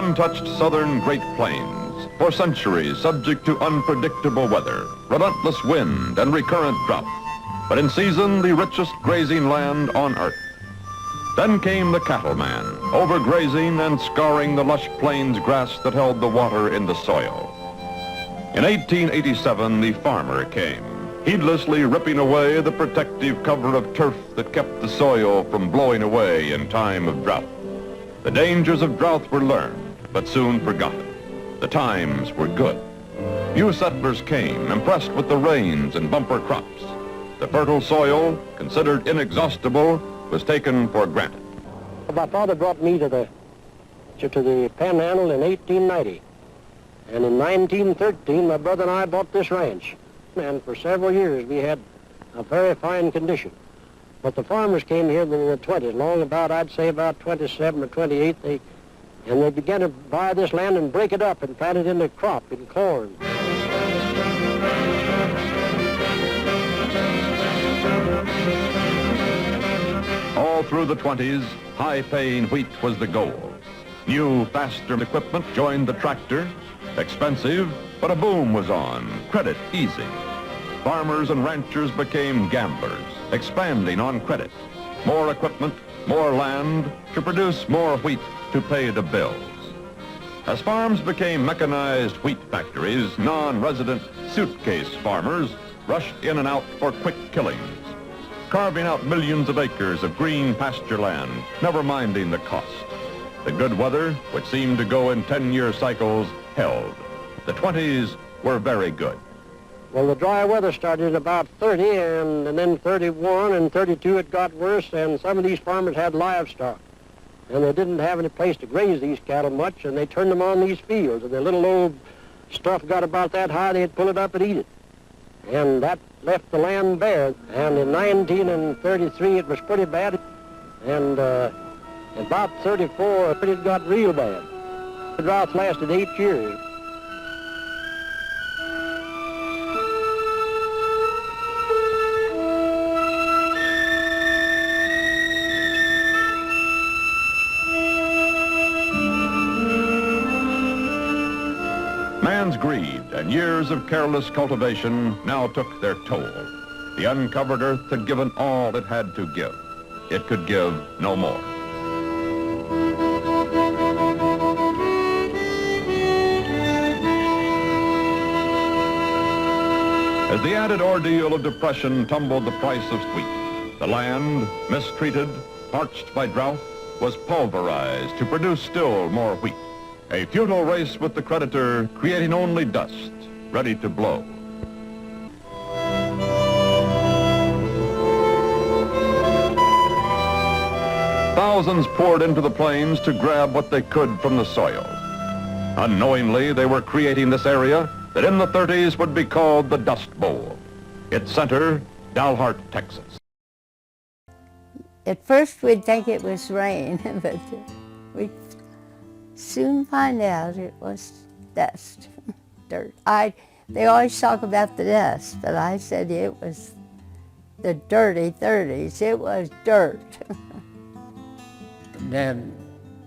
untouched southern Great Plains, for centuries subject to unpredictable weather, relentless wind, and recurrent drought, but in season the richest grazing land on earth. Then came the cattleman, overgrazing and scarring the lush plains grass that held the water in the soil. In 1887, the farmer came, heedlessly ripping away the protective cover of turf that kept the soil from blowing away in time of drought. The dangers of drought were learned, but soon forgotten. The times were good. New settlers came, impressed with the rains and bumper crops. The fertile soil, considered inexhaustible, was taken for granted. My father brought me to the Panhandle in 1890. And in 1913, my brother and I bought this ranch. And for several years, we had a very fine condition. But the farmers came here in the 20s, long about, I'd say about 27 or 28, and they began to buy this land and break it up and plant it into crop, in corn. All through the 20s, high-paying wheat was the goal. New, faster equipment joined the tractor. Expensive, but a boom was on, credit easy. Farmers and ranchers became gamblers, expanding on credit. More equipment, more land, to produce more wheat to pay the bills. As farms became mechanized wheat factories, non-resident suitcase farmers rushed in and out for quick killings, carving out millions of acres of green pasture land, never minding the cost. The good weather, which seemed to go in 10-year cycles, held. The 20s were very good. Well, the dry weather started at about 30, and then 31 and 32 it got worse, and some of these farmers had livestock. And they didn't have any place to graze these cattle much, and they turned them on these fields, and the little old stuff got about that high, they'd pull it up and eat it. And that left the land bare. And in 1933 it was pretty bad, and about 34 it got real bad. The drought lasted 8 years. Man's greed and years of careless cultivation now took their toll. The uncovered earth had given all it had to give. It could give no more. As the added ordeal of depression tumbled the price of wheat, the land, mistreated, parched by drought, was pulverized to produce still more wheat. A futile race with the creditor, creating only dust, ready to blow. Thousands poured into the plains to grab what they could from the soil. Unknowingly, they were creating this area that in the 30s would be called the Dust Bowl. Its center, Dalhart, Texas. At first we'd think it was rain, but we'd soon find out it was dust, dirt. They always talk about the dust, but I said it was the dirty 30s. It was dirt. Dad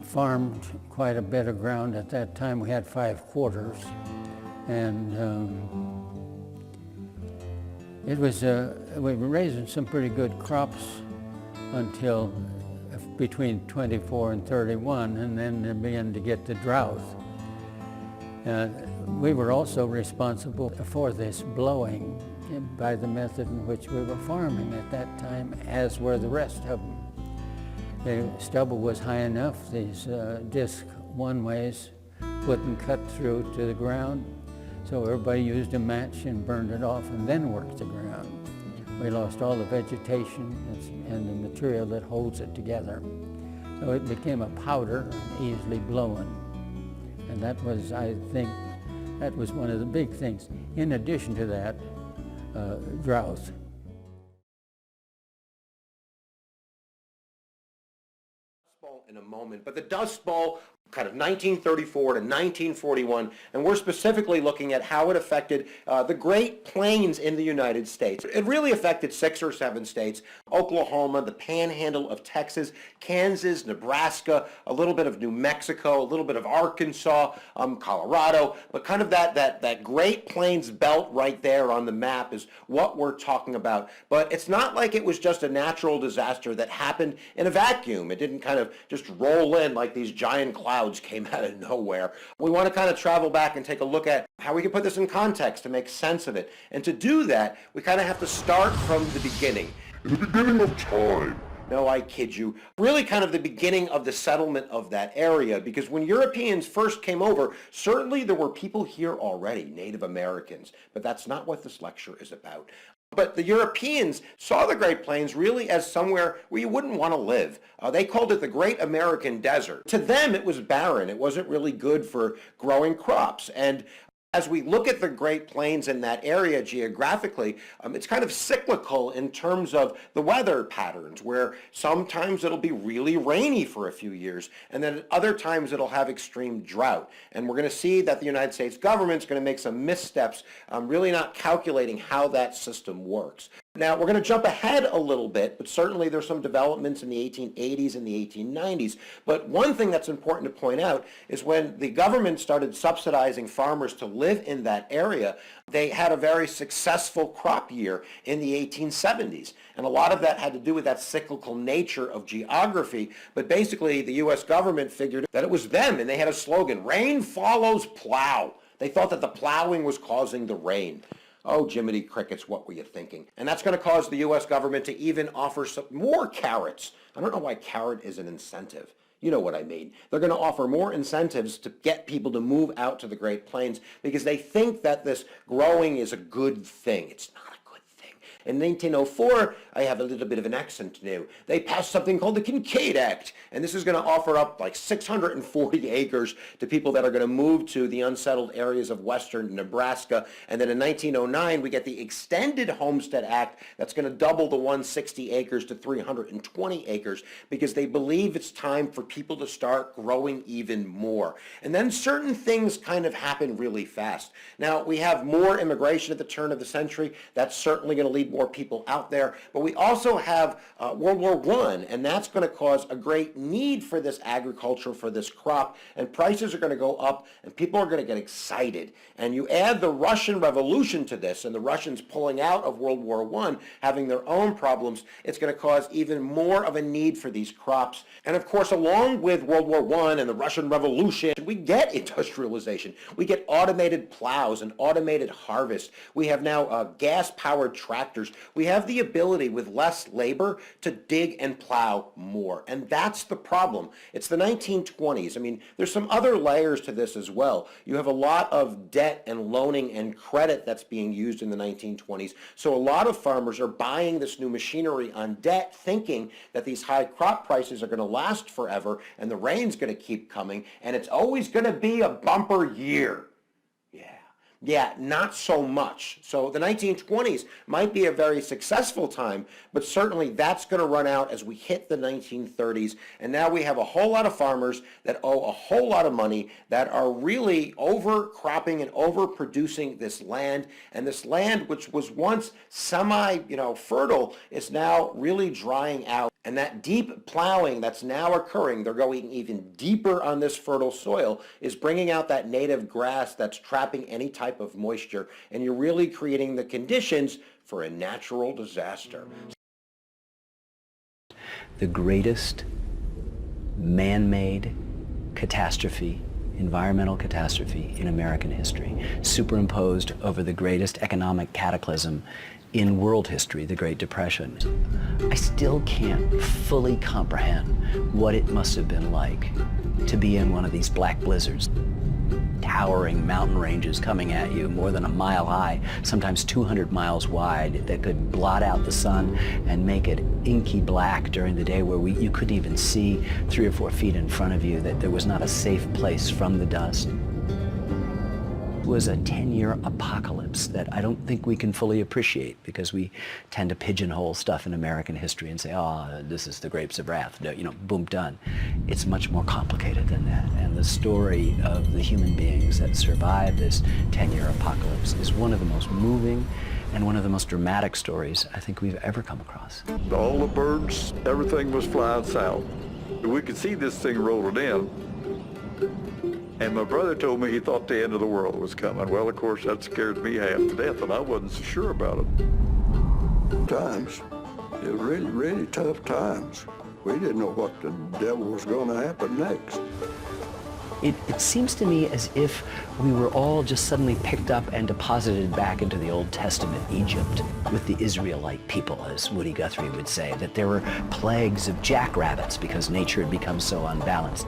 farmed quite a bit of ground at that time. We had 5 quarters, and we were raising some pretty good crops until between 24 and 31, and then they began to get the drought. We were also responsible for this blowing by the method in which we were farming at that time, as were the rest of them. The stubble was high enough, these disc one-ways wouldn't cut through to the ground, so everybody used a match and burned it off and then worked the ground. We lost all the vegetation and the material that holds it together. So it became a powder, easily blown. And that was, I think, that was one of the big things. In addition to that, drought. In a moment, but the Dust Bowl kind of 1934 to 1941, and we're specifically looking at how it affected the Great Plains in the United States. It really affected 6 or 7 states: Oklahoma, the Panhandle of Texas, Kansas, Nebraska, a little bit of New Mexico, a little bit of Arkansas, Colorado, but kind of that Great Plains belt right there on the map is what we're talking about. But it's not like it was just a natural disaster that happened in a vacuum. It didn't kind of just roll in like these giant clouds came out of nowhere. We want to kind of travel back and take a look at how we can put this in context to make sense of it. And to do that, we kind of have to start from the beginning. In the beginning of time. No, I kid you. Really kind of the beginning of the settlement of that area, because when Europeans first came over, certainly there were people here already, Native Americans, but that's not what this lecture is about. But the Europeans saw the Great Plains really as somewhere where you wouldn't want to live. They called it the Great American Desert. To them, it was barren. It wasn't really good for growing crops. And as we look at the Great Plains in that area geographically, it's kind of cyclical in terms of the weather patterns, where sometimes it'll be really rainy for a few years, and then at other times it'll have extreme drought. And we're going to see that the United States government's going to make some missteps, really not calculating how that system works. Now, we're going to jump ahead a little bit, but certainly there's some developments in the 1880s and the 1890s. But one thing that's important to point out is when the government started subsidizing farmers to live in that area, they had a very successful crop year in the 1870s. And a lot of that had to do with that cyclical nature of geography. But basically, the U.S. government figured that it was them, and they had a slogan: rain follows plow. They thought that the plowing was causing the rain. Oh, Jiminy Crickets, what were you thinking? And that's going to cause the U.S. government to even offer some more carrots. I don't know why carrot is an incentive. You know what I mean. They're going to offer more incentives to get people to move out to the Great Plains because they think that this growing is a good thing. It's not a good thing. In 1904, I have a little bit of an accent now, they passed something called the Kincaid Act, and this is going to offer up like 640 acres to people that are going to move to the unsettled areas of western Nebraska. And then in 1909, we get the Extended Homestead Act that's going to double the 160 acres to 320 acres because they believe it's time for people to start growing even more. And then certain things kind of happen really fast. Now, we have more immigration at the turn of the century. That's certainly going to lead more people out there. But we also have World War I, and that's going to cause a great need for this agriculture, for this crop, and prices are going to go up, and people are going to get excited. And you add the Russian Revolution to this, and the Russians pulling out of World War I, having their own problems, it's going to cause even more of a need for these crops. And of course, along with World War I and the Russian Revolution, we get industrialization. We get automated plows and automated harvest. We have now gas-powered tractors. We have the ability with less labor to dig and plow more. And that's the problem. It's the 1920s. I mean, there's some other layers to this as well. You have a lot of debt and loaning and credit that's being used in the 1920s. So a lot of farmers are buying this new machinery on debt, thinking that these high crop prices are going to last forever and the rain's going to keep coming and it's always going to be a bumper year. Yeah, not so much. So the 1920s might be a very successful time, but certainly that's going to run out as we hit the 1930s. And now we have a whole lot of farmers that owe a whole lot of money that are really overcropping and overproducing this land. And this land, which was once fertile, is now really drying out. And that deep plowing that's now occurring, they're going even deeper on this fertile soil, is bringing out that native grass that's trapping any type of moisture. And you're really creating the conditions for a natural disaster. The greatest man-made catastrophe, environmental catastrophe in American history, superimposed over the greatest economic cataclysm in world history, the Great Depression. I still can't fully comprehend what it must have been like to be in one of these black blizzards. Towering mountain ranges coming at you more than a mile high, sometimes 200 miles wide, that could blot out the sun and make it inky black during the day, where you couldn't even see 3 or 4 feet in front of you, that there was not a safe place from the dust. was a 10-year apocalypse that I don't think we can fully appreciate because we tend to pigeonhole stuff in American history and say, oh, this is the grapes of wrath, you know, boom, done. It's much more complicated than that. And the story of the human beings that survived this 10-year apocalypse is one of the most moving and one of the most dramatic stories I think we've ever come across. All the birds, everything was flying south. We could see this thing rolling in. And my brother told me he thought the end of the world was coming. Well, of course, that scared me half to death, and I wasn't so sure about it. Times. It was really, really tough times. We didn't know what the devil was going to happen next. It seems to me as if we were all just suddenly picked up and deposited back into the Old Testament Egypt with the Israelite people, as Woody Guthrie would say, that there were plagues of jackrabbits because nature had become so unbalanced.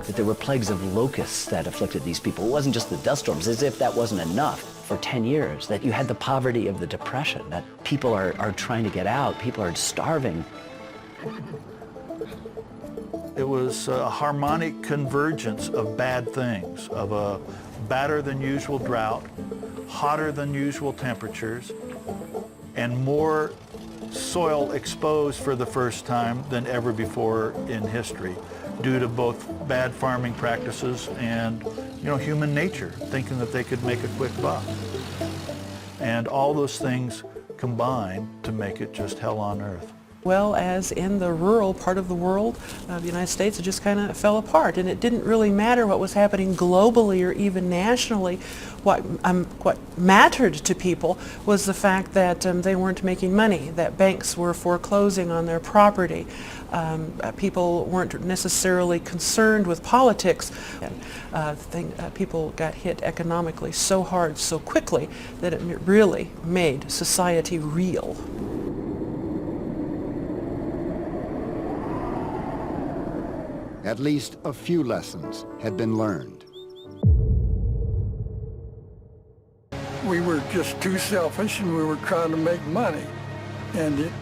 That there were plagues of locusts that afflicted these people. It wasn't just the dust storms, as if that wasn't enough for 10 years, that you had the poverty of the Depression, that people are trying to get out, people are starving. It was a harmonic convergence of bad things, of a badder than usual drought, hotter than usual temperatures, and more soil exposed for the first time than ever before in history, due to both bad farming practices and, you know, human nature, thinking that they could make a quick buck. And all those things combined to make it just hell on earth. Well as in the rural part of the world, the United States, it just kind of fell apart, and it didn't really matter what was happening globally or even nationally. What mattered to people was the fact that they weren't making money, that banks were foreclosing on their property. People weren't necessarily concerned with politics. People got hit economically so hard, so quickly, that it really made society real. At least a few lessons had been learned. We were just too selfish, and we were trying to make money, and it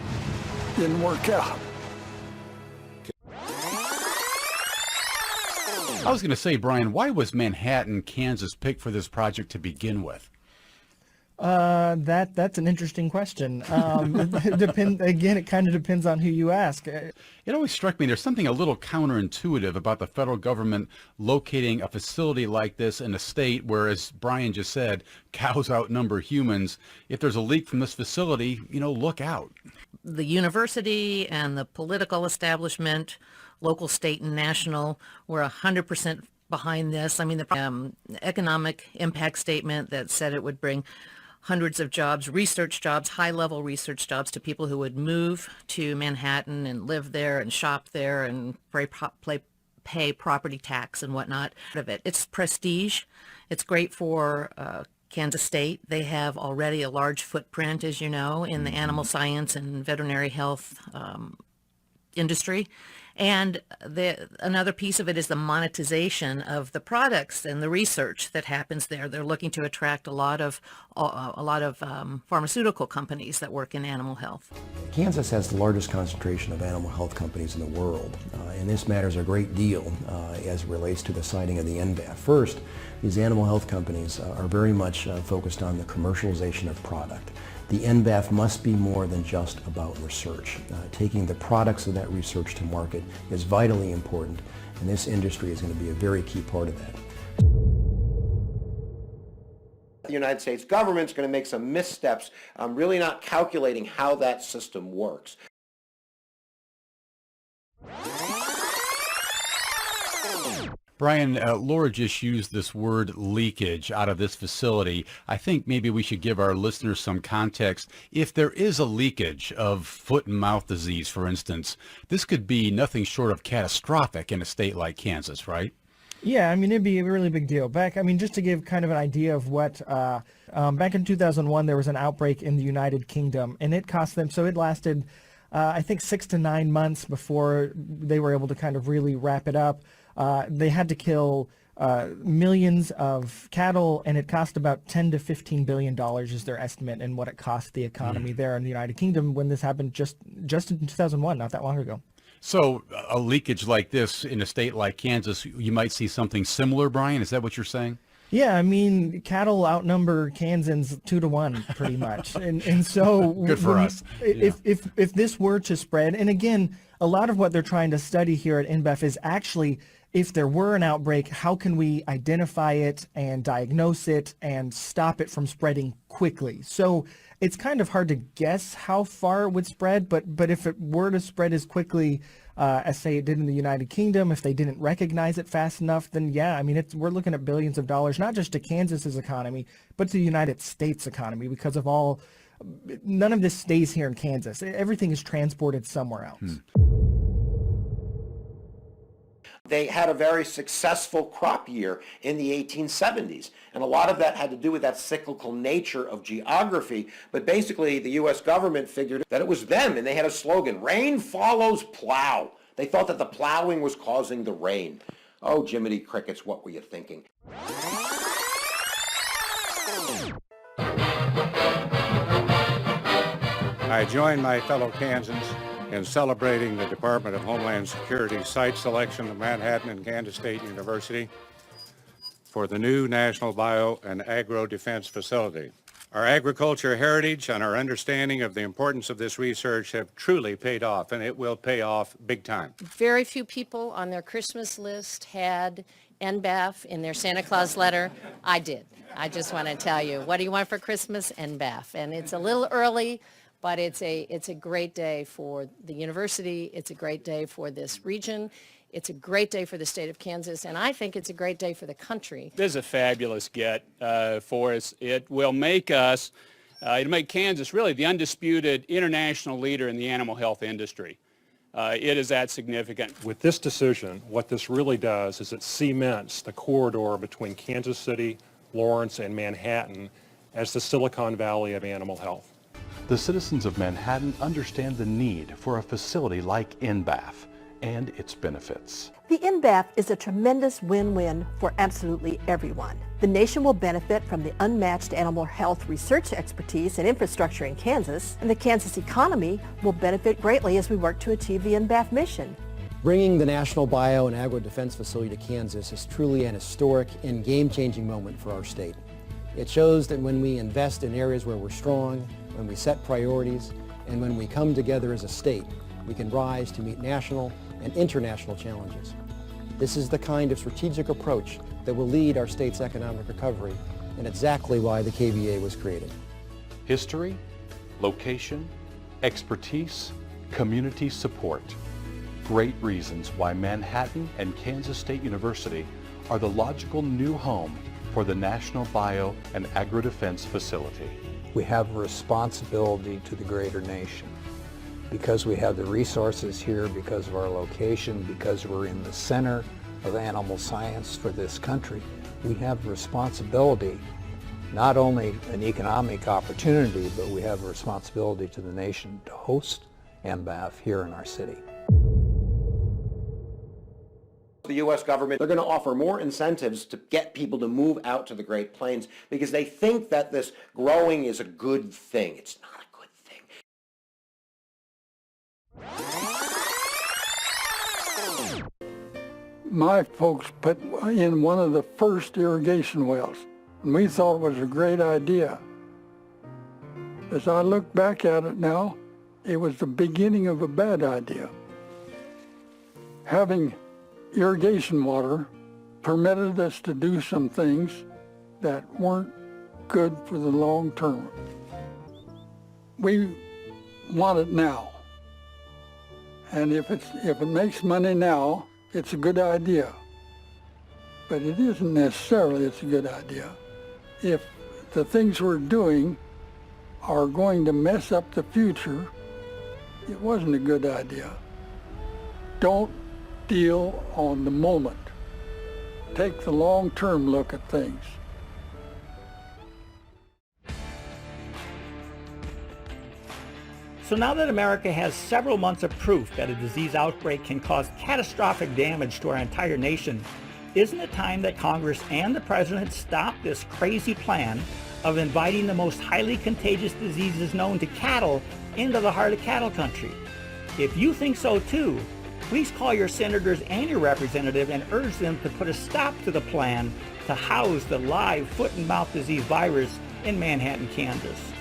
didn't work out. I was going to say, Brian, why was Manhattan, Kansas picked for this project to begin with? That's an interesting question. It kind of depends on who you ask. It always struck me there's something a little counterintuitive about the federal government locating a facility like this in a state where, as Brian just said, cows outnumber humans. If there's a leak from this facility, you know, look out. The university and the political establishment, local, state, and national, were 100% behind this. I mean, the economic impact statement that said it would bring hundreds of jobs, research jobs, high-level research jobs to people who would move to Manhattan and live there and shop there and pay property tax and whatnot. It's prestige. It's great for Kansas State. They have already a large footprint, as you know, in the animal science and veterinary health industry. And another piece of it is the monetization of the products and the research that happens there. They're looking to attract a lot of pharmaceutical companies that work in animal health. Kansas has the largest concentration of animal health companies in the world, and this matters a great deal as it relates to the siting of the NBAF. First, these animal health companies are very much focused on the commercialization of product. The NBAF must be more than just about research. Taking the products of that research to market is vitally important, and this industry is going to be a very key part of that. The United States government's going to make some missteps, really not calculating how that system works. Brian, Laura just used this word leakage out of this facility. I think maybe we should give our listeners some context. If there is a leakage of foot and mouth disease, for instance, this could be nothing short of catastrophic in a state like Kansas, right? Yeah, I mean, it'd be a really big deal. Just to give kind of an idea of what, back in 2001, there was an outbreak in the United Kingdom, and it cost them, so it lasted, I think, 6 to 9 months before they were able to kind of really wrap it up. They had to kill millions of cattle, and it cost about $10 to $15 billion is their estimate, and what it cost the economy there in the United Kingdom when this happened just in 2001, not that long ago. So a leakage like this in a state like Kansas, you might see something similar, Brian? Is that what you're saying? Yeah, I mean, cattle outnumber Kansans 2-1 pretty much, and so good for us. If this were to spread, and again, a lot of what they're trying to study here at NBAF is actually, if there were an outbreak, how can we identify it and diagnose it and stop it from spreading quickly? So it's kind of hard to guess how far it would spread, but if it were to spread as quickly as say it did in the United Kingdom, if they didn't recognize it fast enough, then yeah, I mean, we're looking at billions of dollars, not just to Kansas's economy, but to the United States economy, because of none of this stays here in Kansas. Everything is transported somewhere else. They had a very successful crop year in the 1870s, and a lot of that had to do with that cyclical nature of geography, but basically the U.S. government figured that it was them, and they had a slogan, rain follows plow. They thought that the plowing was causing the rain. Oh, Jiminy Crickets, what were you thinking? I join my fellow Kansans in celebrating the Department of Homeland Security's site selection of Manhattan and Kansas State University for the new National Bio and Agro Defense Facility. Our agriculture heritage and our understanding of the importance of this research have truly paid off, and it will pay off big time. Very few people on their Christmas list had NBAF in their Santa Claus letter. I did. I just want to tell you, what do you want for Christmas? NBAF. And it's a little early, but it's a great day for the university. It's a great day for this region. It's a great day for the state of Kansas, and I think it's a great day for the country. This is a fabulous get for us. It will make us, it'll make Kansas really the undisputed international leader in the animal health industry. It is that significant. With this decision, what this really does is it cements the corridor between Kansas City, Lawrence, and Manhattan as the Silicon Valley of animal health. The citizens of Manhattan understand the need for a facility like NBAF and its benefits. The NBAF is a tremendous win-win for absolutely everyone. The nation will benefit from the unmatched animal health research expertise and infrastructure in Kansas, and the Kansas economy will benefit greatly as we work to achieve the NBAF mission. Bringing the National Bio and Agro Defense Facility to Kansas is truly an historic and game-changing moment for our state. It shows that when we invest in areas where we're strong, when we set priorities, and when we come together as a state, we can rise to meet national and international challenges. This is the kind of strategic approach that will lead our state's economic recovery, and exactly why the KVA was created. History, location, expertise, community support. Great reasons why Manhattan and Kansas State University are the logical new home for the National Bio and Agro Defense Facility. We have a responsibility to the greater nation. Because we have the resources here, because of our location, because we're in the center of animal science for this country, we have a responsibility, not only an economic opportunity, but we have a responsibility to the nation to host NBAF here in our city. The U.S. government, they're going to offer more incentives to get people to move out to the Great Plains because they think that this growing is a good thing. It's not a good thing. My folks put in one of the first irrigation wells, and we thought it was a great idea. As I look back at it now, it was the beginning of a bad idea. Having irrigation water permitted us to do some things that weren't good for the long term. We want it now. And if it makes money now, it's a good idea. But it isn't necessarily it's a good idea. If the things we're doing are going to mess up the future, it wasn't a good idea. Don't deal on the moment. Take the long-term look at things. So now that America has several months of proof that a disease outbreak can cause catastrophic damage to our entire nation, isn't it time that Congress and the President stop this crazy plan of inviting the most highly contagious diseases known to cattle into the heart of cattle country? If you think so too, Please call your senators and your representative and urge them to put a stop to the plan to house the live foot and mouth disease virus in Manhattan, Kansas.